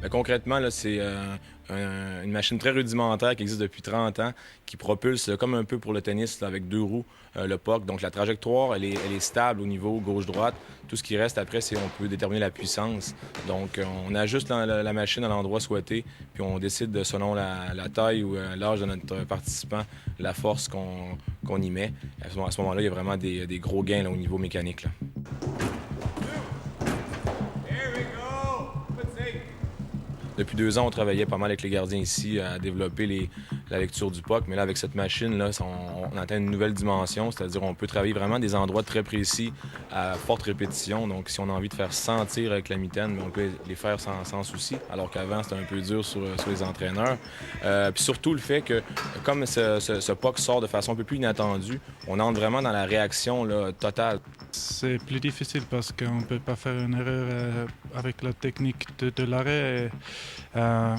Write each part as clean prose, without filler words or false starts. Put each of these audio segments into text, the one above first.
Ben, concrètement, là, c'est une machine très rudimentaire qui existe depuis 30 ans, qui propulse, comme un peu pour le tennis, là, avec deux roues, le puck. Donc la trajectoire, elle est stable au niveau gauche-droite. Tout ce qui reste après, c'est on peut déterminer la puissance. Donc on ajuste la machine à l'endroit souhaité, puis on décide selon la taille ou l'âge de notre participant, la force qu'on y met. À ce moment-là, il y a vraiment des gros gains là, au niveau mécanique, là. Depuis 2 ans, on travaillait pas mal avec les gardiens ici à développer la lecture du puck. Mais là, avec cette machine-là, on atteint une nouvelle dimension, c'est-à-dire on peut travailler vraiment des endroits très précis à forte répétition. Donc, si on a envie de faire 100 tirs avec la mitaine, on peut les faire sans souci, alors qu'avant, c'était un peu dur sur les entraîneurs. Puis surtout, le fait que, comme ce puck sort de façon un peu plus inattendue, on entre vraiment dans la réaction là, totale. C'est plus difficile parce qu'on ne peut pas faire une erreur avec la technique de l'arrêt. Euh,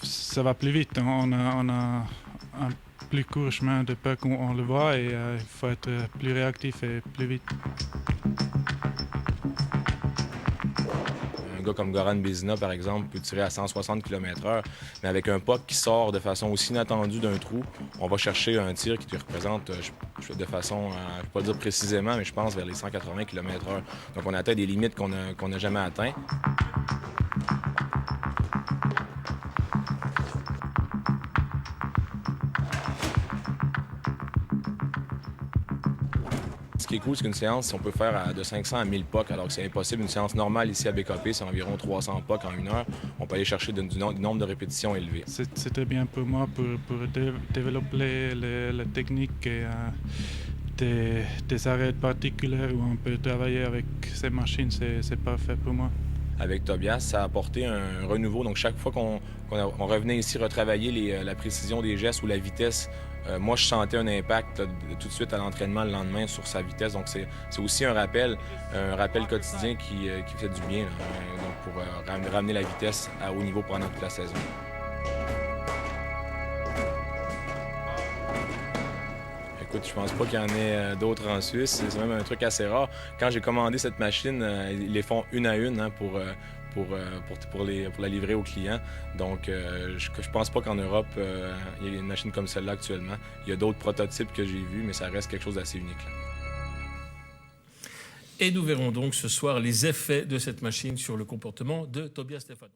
Ça va plus vite. On a un plus court chemin de puck, on le voit, et il faut être plus réactif et plus vite. Un gars comme Goran Bézina, par exemple, peut tirer à 160 km/h, mais avec un puck qui sort de façon aussi inattendue d'un trou, on va chercher un tir qui te représente, de façon, je ne vais pas dire précisément, mais je pense vers les 180 km/h. Donc on atteint des limites qu'on n'a jamais atteintes. Ce qui est cool, c'est qu'une séance, on peut faire de 500 à 1000 pucks, alors que c'est impossible. Une séance normale ici à BKP, c'est environ 300 pucks en 1 heure. On peut aller chercher du nombre de répétitions élevé. C'était bien pour moi pour développer la technique et des arrêts particuliers où on peut travailler avec ces machines. C'est parfait pour moi. Avec Tobias, ça a apporté un renouveau. Donc, chaque fois qu'on revenait ici retravailler la précision des gestes ou la vitesse, moi, je sentais un impact là, tout de suite à l'entraînement le lendemain sur sa vitesse. Donc, c'est aussi un rappel quotidien qui fait du bien là, donc pour ramener la vitesse à haut niveau pendant toute la saison. Écoute, je pense pas qu'il y en ait d'autres en Suisse. C'est même un truc assez rare. Quand j'ai commandé cette machine, ils les font une à une hein, pour la livrer aux clients. Donc, je pense pas qu'en Europe, il y ait une machine comme celle-là actuellement. Il y a d'autres prototypes que j'ai vus, mais ça reste quelque chose d'assez unique, là. Et nous verrons donc ce soir les effets de cette machine sur le comportement de Tobias Stefano.